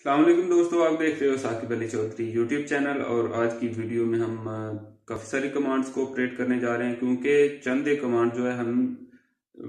अस्सलाम वालेकुम दोस्तों, आप देख रहे हो साकिब अली चौधरी यूट्यूब चैनल। और आज की वीडियो में हम काफ़ी सारी कमांड्स को ऑपरेट करने जा रहे हैं, क्योंकि चंद एक कमांड जो है हम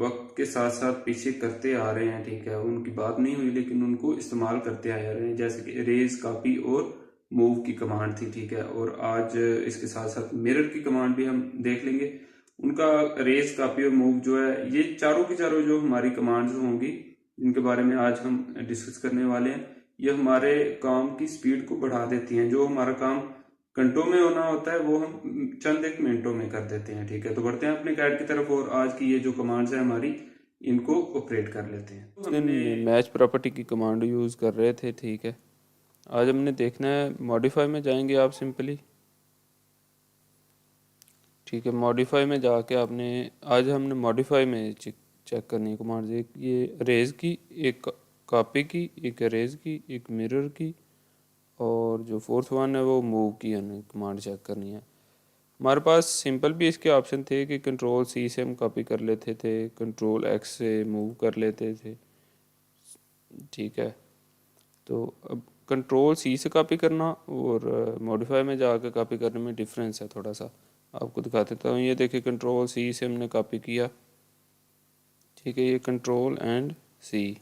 वक्त के साथ साथ पीछे करते आ रहे हैं। ठीक है, उनकी बात नहीं हुई लेकिन उनको इस्तेमाल करते आ रहे हैं, जैसे कि इरेज, कॉपी और मूव की कमांड थी। ठीक है, और आज इसके साथ साथ मिरर की कमांड भी हम देख लेंगे। उनका इरेज, कॉपी और मूव जो है, ये चारों की चारों जो हमारी कमांड्स होंगी, जिनके बारे में आज हम डिस्कस करने वाले हैं, ये हमारे काम की स्पीड को बढ़ा देती हैं। जो हमारा काम घंटों में होना होता है वो हम चंद एक मिनटों में कर देते हैं। ठीक है, तो बढ़ते हैं अपने कैड की तरफ और आज की ये जो कमांड्स है हमारी, इनको ऑपरेट कर लेते हैं। तो हमने मैच प्रॉपर्टी की कमांड यूज़ कर रहे थे। ठीक है, आज हमने देखना है मॉडिफाई में जाएंगे आप सिंपली। ठीक है, मॉडिफाई में जाके आपने आज हमने मॉडिफाई में चेक करनी है कमांड। एक ये रेज की, एक कॉपी की, एक रेज की, एक मिरर की, और जो फोर्थ वन है वो मूव की हमें कमांड चेक करनी है। हमारे पास सिंपल भी इसके ऑप्शन थे कि कंट्रोल सी से हम कॉपी कर लेते थे, कंट्रोल एक्स से मूव कर लेते थे। ठीक है, तो अब कंट्रोल सी से कॉपी करना और मॉडिफाई में जाकर कॉपी करने में डिफरेंस है थोड़ा सा। आपको दिखा देता हूँ। ये देखिए, कंट्रोल सी से हमने कॉपी किया। ठीक है, ये कंट्रोल एंड सी,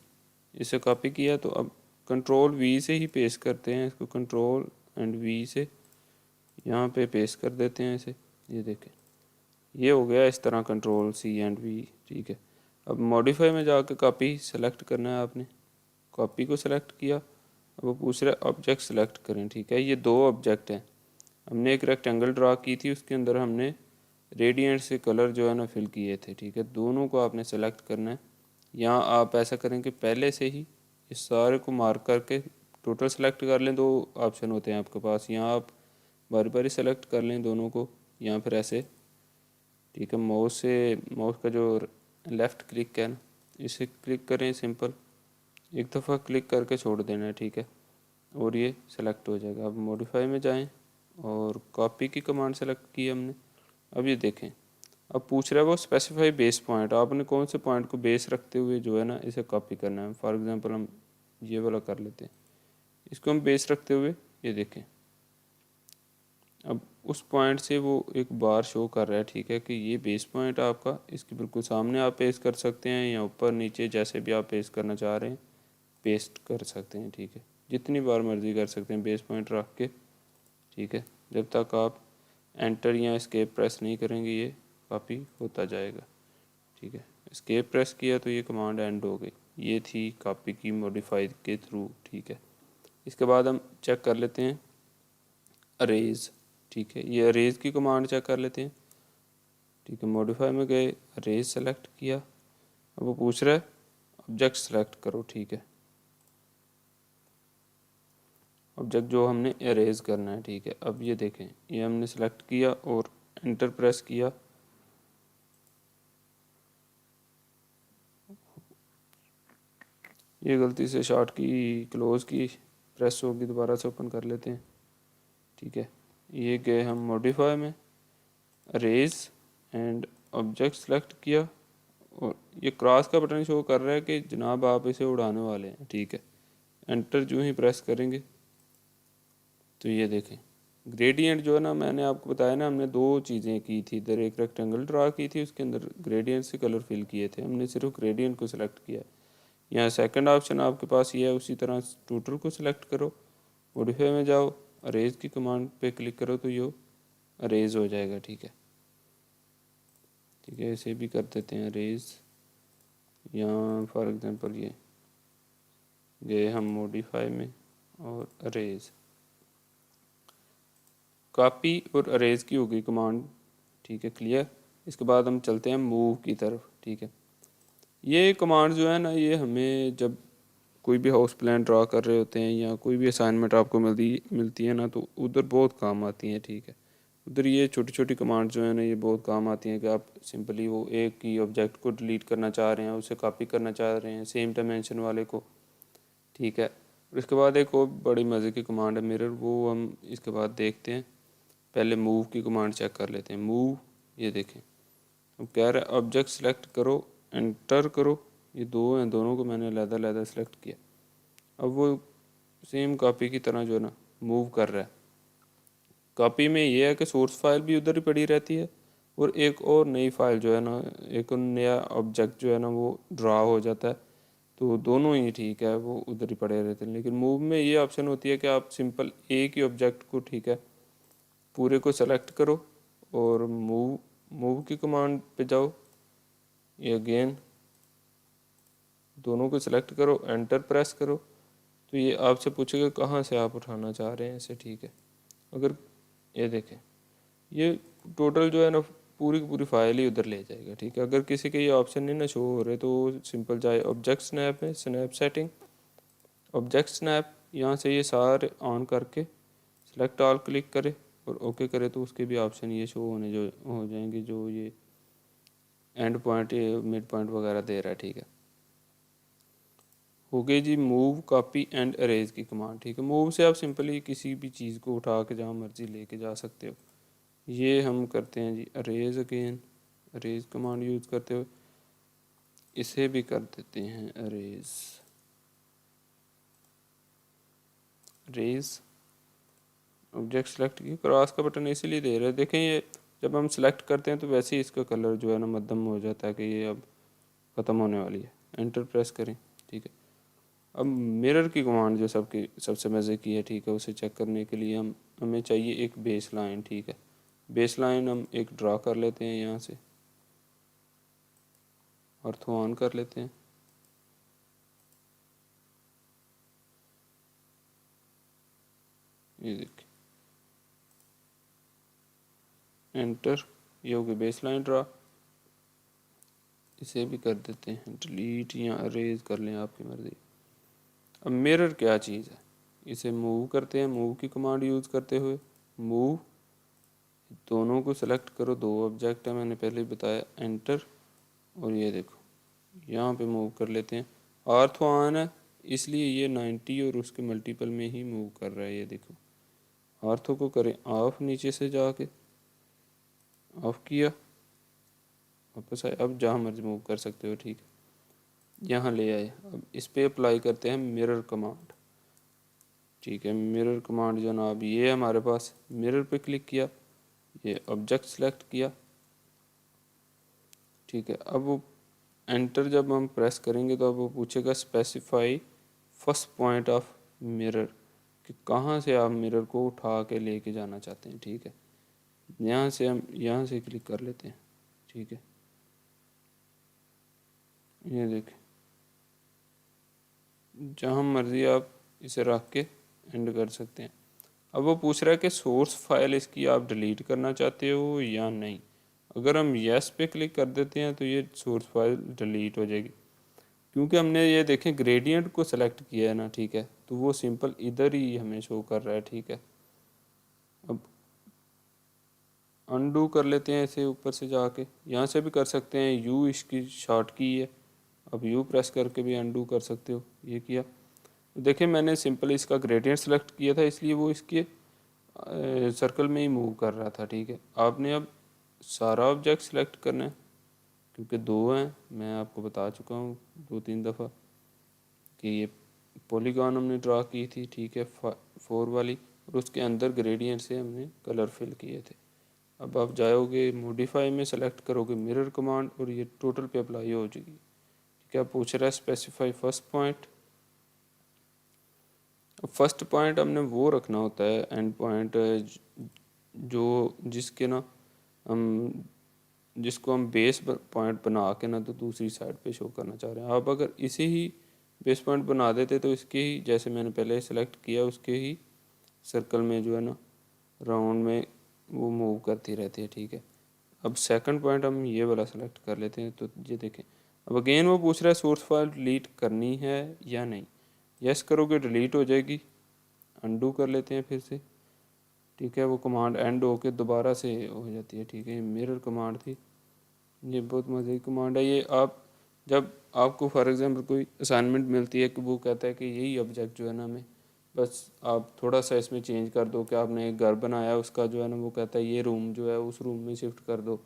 इसे कॉपी किया। तो अब कंट्रोल वी से ही पेस्ट करते हैं इसको, कंट्रोल एंड वी से यहाँ पे पेस्ट कर देते हैं इसे। ये देखें, ये हो गया इस तरह कंट्रोल सी एंड वी। ठीक है, अब मॉडिफाई में जाकर कॉपी सेलेक्ट करना है आपने। कॉपी को सेलेक्ट किया, अब वो पूछ रहा है ऑब्जेक्ट सेलेक्ट करें। ठीक है, ये दो ऑब्जेक्ट हैं। हमने एक रेक्टेंगल ड्रा की थी, उसके अंदर हमने रेडियंट से कलर जो है ना फिल किए थे। ठीक है, दोनों को आपने सेलेक्ट करना है। यहाँ आप ऐसा करें कि पहले से ही इस सारे को मार्क करके टोटल सेलेक्ट कर लें। दो ऑप्शन होते हैं आपके पास, यहाँ आप बारी बारी सेलेक्ट कर लें दोनों को, या फिर ऐसे। ठीक है, माउस का जो लेफ़्ट क्लिक है ना, इसे क्लिक करें सिंपल, एक दफ़ा क्लिक करके छोड़ देना है। ठीक है, और ये सेलेक्ट हो जाएगा। अब मॉडिफाई में जाएं और कॉपी की कमांड सेलेक्ट की हमने। अब ये देखें, अब पूछ रहा है वो स्पेसिफाई बेस पॉइंट, आपने कौन से पॉइंट को बेस रखते हुए जो है ना इसे कॉपी करना है। फॉर एग्जांपल हम ये वाला कर लेते हैं, इसको हम बेस रखते हुए, ये देखें, अब उस पॉइंट से वो एक बार शो कर रहा है। ठीक है, कि ये बेस पॉइंट आपका, इसके बिल्कुल सामने आप पेस्ट कर सकते हैं, या ऊपर नीचे जैसे भी आप पेस्ट करना चाह रहे हैं पेस्ट कर सकते हैं। ठीक है, जितनी बार मर्ज़ी कर सकते हैं बेस पॉइंट रख के। ठीक है, जब तक आप एंटर या एस्केप प्रेस नहीं करेंगे ये कॉपी होता जाएगा। ठीक है, एस्केप प्रेस किया तो ये कमांड एंड हो गई। ये थी कॉपी की मॉडिफाई के थ्रू। ठीक है, इसके बाद हम चेक कर लेते हैं अरेज। ठीक है, ये अरेज की कमांड चेक कर लेते हैं। ठीक है, मॉडिफाई में गए, अरेज सेलेक्ट किया। अब वो पूछ रहा है ऑब्जेक्ट सेलेक्ट करो। ठीक है, ऑब्जेक्ट जो हमने अरेज करना है। ठीक है, अब ये देखें, ये हमने सेलेक्ट किया और एंटर प्रेस किया। ये गलती से शॉर्ट की क्लोज की प्रेस होगी, दोबारा से ओपन कर लेते हैं। ठीक है, ये गए हम मॉडिफाई में, अरेज एंड ऑब्जेक्ट सेलेक्ट किया, और ये क्रॉस का बटन शो कर रहा है कि जनाब आप इसे उड़ाने वाले हैं। ठीक है, एंटर जो ही प्रेस करेंगे तो ये देखें ग्रेडियंट जो है ना, मैंने आपको बताया ना, हमने दो चीज़ें की थी। इधर एक रेक्टेंगल ड्रा की थी, उसके अंदर ग्रेडियंट से कलर फिल किए थे, हमने सिर्फ ग्रेडियंट को सिलेक्ट किया। यहाँ सेकंड ऑप्शन आपके पास ये है, उसी तरह टोटल को सिलेक्ट करो, मॉडिफाई में जाओ, अरेज की कमांड पे क्लिक करो तो ये अरेज हो जाएगा। ठीक है, ठीक है, इसे भी कर देते हैं अरेज। यहाँ फॉर एग्जांपल ये गए हम मॉडिफाई में और अरेज, कॉपी और अरेज की होगी कमांड। ठीक है, क्लियर। इसके बाद हम चलते हैं मूव की तरफ। ठीक है, ये कमांड जो है ना, ये हमें जब कोई भी हाउस प्लान ड्रा कर रहे होते हैं या कोई भी असाइनमेंट आपको मिलती है ना, तो उधर बहुत काम आती हैं। ठीक है, उधर ये छोटी छोटी कमांड जो है ना, ये बहुत काम आती हैं कि आप सिंपली वो एक ही ऑब्जेक्ट को डिलीट करना चाह रहे हैं, उसे कॉपी करना चाह रहे हैं सेम डायमेंशन वाले को। ठीक है, और इसके बाद एक और बड़ी मज़े की कमांड है मिरर, वो हम इसके बाद देखते हैं। पहले मूव की कमांड चेक कर लेते हैं। मूव, ये देखें, अब कह रहा है ऑब्जेक्ट सेलेक्ट करो, एंटर करो। ये दो हैं, दोनों को मैंने अलग अलग सेलेक्ट किया। अब वो सेम कॉपी की तरह जो है ना मूव कर रहा है। कॉपी में ये है कि सोर्स फाइल भी उधर ही पड़ी रहती है और एक और नई फाइल जो है ना, एक नया ऑब्जेक्ट जो है ना वो ड्रा हो जाता है। तो दोनों ही ठीक है, वो उधर ही पड़े रहते हैं। लेकिन मूव में ये ऑप्शन होती है कि आप सिंपल एक ही ऑब्जेक्ट को, ठीक है, पूरे को सेलेक्ट करो और मूव मूव की कमांड पे जाओ। ये अगेन दोनों को सिलेक्ट करो, एंटर प्रेस करो, तो ये आपसे पूछेगा कहाँ से आप उठाना चाह रहे हैं इसे, ठीक है। अगर ये देखें, ये टोटल जो है ना पूरी की पूरी फाइल ही उधर ले जाएगा, ठीक है। अगर किसी के ये ऑप्शन नहीं ना शो हो रहे तो सिंपल जाए ऑब्जेक्ट स्नैप में, स्नैप सेटिंग, ऑब्जेक्ट स्नैप, यहाँ से ये सारे ऑन करके सेलेक्ट ऑल क्लिक करे और ओके करे तो उसके भी ऑप्शन ये शो होने जो हो जाएंगे, जो ये एंड पॉइंट, मिड पॉइंट वगैरह दे रहा है, ठीक है। हो गई जी मूव, कॉपी एंड अरेज की कमांड, ठीक है। मूव से आप सिंपली किसी भी चीज़ को उठा के जहाँ मर्जी लेके जा सकते हो। ये हम करते हैं जी arrays, again arrays command use करते हो, इसे भी कर देते हैं अरेज। अरेज ऑब्जेक्ट सेलेक्ट की, क्रॉस का बटन इसीलिए दे रहे हैं, देखें ये जब हम सेलेक्ट करते हैं तो वैसे ही इसका कलर जो है ना मध्यम हो जाता है कि ये अब ख़त्म होने वाली है। एंटर प्रेस करें, ठीक है। अब मिरर की कमांड जो सबसे मज़े की है, ठीक है, उसे चेक करने के लिए हमें चाहिए एक बेस लाइन, ठीक है। बेस लाइन हम एक ड्रा कर लेते हैं यहाँ से, ऑर्थो ऑन कर लेते हैं। ये देखिए, एंटर, ये होगी बेस लाइन ड्रा। इसे भी कर देते हैं डिलीट या अरेज कर लें, आपकी मर्ज़ी। अब मिरर क्या चीज़ है, इसे मूव करते हैं, मूव की कमांड यूज़ करते हुए मूव, दोनों को सेलेक्ट करो, दो ऑब्जेक्ट है मैंने पहले ही बताया, एंटर, और ये देखो यहाँ पे मूव कर लेते हैं। ऑर्थो ऑन है इसलिए ये 90 और उसके मल्टीपल में ही मूव कर रहा है, ये देखो। ऑर्थो को करें ऑफ, नीचे से जाके ऑफ किया, वापस आए, अब जहाँ मर्जी मूव कर सकते हो, ठीक है। यहाँ ले आए, अब इस पे अप्लाई करते हैं मिरर कमांड, ठीक है। मिरर कमांड जनाब ये हमारे पास, मिरर पे क्लिक किया, ये ऑब्जेक्ट सेलेक्ट किया, ठीक है। अब वो एंटर जब हम प्रेस करेंगे तो अब वो पूछेगा specify first point of mirror, कि कहाँ से आप मिरर को उठा के लेके जाना चाहते हैं, ठीक है। यहाँ से हम यहाँ से क्लिक कर लेते हैं, ठीक है। ये देखें, जहाँ मर्जी आप इसे रख के एंड कर सकते हैं। अब वो पूछ रहा है कि सोर्स फाइल इसकी आप डिलीट करना चाहते हो या नहीं। अगर हम यस पे क्लिक कर देते हैं तो ये सोर्स फाइल डिलीट हो जाएगी, क्योंकि हमने ये देखें ग्रेडियंट को सेलेक्ट किया है ना, ठीक है। तो वो सिंपल इधर ही हमें शो कर रहा है, ठीक है। अब अनडू कर लेते हैं इसे, ऊपर से जाके यहाँ से भी कर सकते हैं, यू इसकी शॉर्ट की है, अब यू प्रेस करके भी अनडू कर सकते हो। ये किया, देखिए मैंने सिंपल इसका ग्रेडियंट सेलेक्ट किया था इसलिए वो इसके सर्कल में ही मूव कर रहा था, ठीक है। आपने अब सारा ऑब्जेक्ट सेलेक्ट करना है, क्योंकि दो हैं, मैं आपको बता चुका हूँ 2-3 दफ़ा कि ये पॉलीगॉन हमने ड्रा की थी, ठीक है, 4 वाली, और उसके अंदर ग्रेडियंट से हमने कलर फिल किए थे। अब आप जाओगे मॉडिफाई में, सेलेक्ट करोगे मिरर कमांड और ये टोटल पे अप्लाई हो जाएगी, ठीक है। पूछ रहा है स्पेसिफाई फर्स्ट पॉइंट। अब फर्स्ट पॉइंट हमने वो रखना होता है, एंड पॉइंट जो जिसके ना हम जिसको हम बेस पॉइंट बना के ना तो दूसरी साइड पे शो करना चाह रहे हैं। आप अगर इसे ही बेस पॉइंट बना देते तो इसके ही, जैसे मैंने पहले सेलेक्ट किया, उसके ही सर्कल में जो है ना राउंड में वो मूव करती रहती है, ठीक है। अब सेकंड पॉइंट हम ये वाला सेलेक्ट कर लेते हैं, तो ये देखें अब अगेन वो पूछ रहा है सोर्स फाइल डिलीट करनी है या नहीं। यस करोगे डिलीट हो जाएगी, अनडू कर लेते हैं फिर से, ठीक है। वो कमांड एंड होके दोबारा से हो जाती है, ठीक है। मिरर कमांड थी, ये बहुत मज़े की कमांड है। ये आप जब आपको फॉर एग्जांपल कोई असाइनमेंट मिलती है कि वो कहता है कि यही ऑब्जेक्ट जो है ना हमें, बस आप थोड़ा सा इसमें चेंज कर दो, कि आपने एक घर बनाया उसका जो है ना वो कहता है ये रूम जो है उस रूम में शिफ्ट कर दो,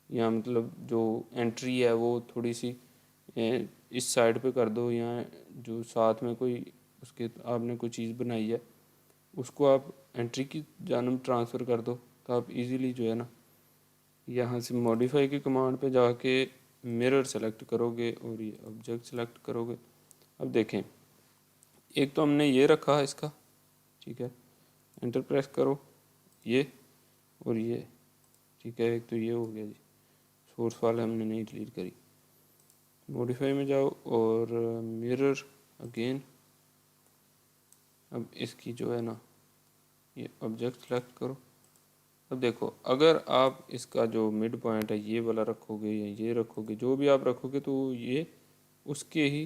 या मतलब जो एंट्री है वो थोड़ी सी इस साइड पे कर दो, या जो साथ में कोई उसके आपने कोई चीज़ बनाई है उसको आप एंट्री की जानब ट्रांसफ़र कर दो, तो आप इजीली जो है ना यहाँ से मॉडिफाई की कमांड पे जाके मिरर सेलेक्ट करोगे और ये ऑब्जेक्ट सेलेक्ट करोगे। अब देखें, एक तो हमने ये रखा है इसका, ठीक है, एंटर प्रेस करो ये और ये, ठीक है, एक तो ये हो गया जी, सोर्स फाइल हमने नहीं डिलीट करी। मॉडिफाई में जाओ और मिरर अगेन, अब इसकी जो है ना ये ऑब्जेक्ट सेलेक्ट करो। अब देखो, अगर आप इसका जो मिड पॉइंट है ये वाला रखोगे या ये रखोगे, जो भी आप रखोगे तो ये उसके ही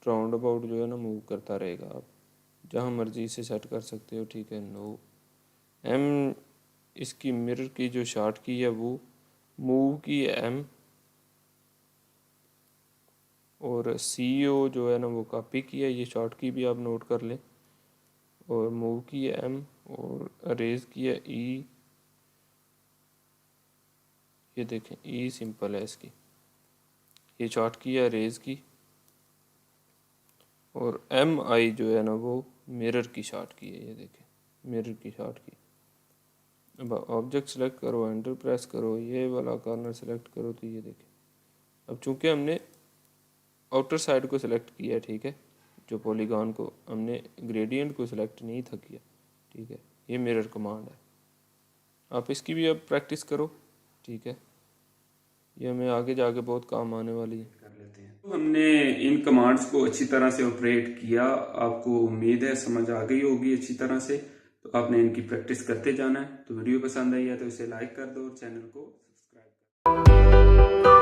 राउंड अबाउट जो है ना मूव करता रहेगा। आप जहाँ मर्जी इसे सेट कर सकते हो, ठीक है। नो एम इसकी मिरर की जो शॉर्ट की है वो मूव की है एम, और CEO जो है ना वो कॉपी की है, ये शॉर्ट की भी आप नोट कर लें, और मूव की है एम, और अरेज की है ई। ये देखें ई सिंपल है इसकी, ये शॉर्ट की है अरेज की, और MI जो है ना वो मिरर की शॉर्ट की है। ये देखें मिरर की शॉर्ट की। अब ऑब्जेक्ट सेलेक्ट करो, एंटर प्रेस करो, ये वाला कॉर्नर सेलेक्ट करो, तो ये देखें अब चूंकि हमने आउटर साइड को सिलेक्ट किया है, ठीक है, जो पॉलीगॉन को, हमने ग्रेडियंट को सिलेक्ट नहीं था किया, ठीक है। ये मिरर कमांड है, आप इसकी भी अब प्रैक्टिस करो, ठीक है, ये हमें आगे जाके बहुत काम आने वाली है। कर लेते हैं। तो हमने इन कमांड्स को अच्छी तरह से ऑपरेट किया, आपको उम्मीद है समझ आ गई होगी अच्छी तरह से। तो आपने इनकी प्रैक्टिस करते जाना है। तो वीडियो पसंद आई है तो इसे लाइक कर दो और चैनल को सब्सक्राइब कर दो।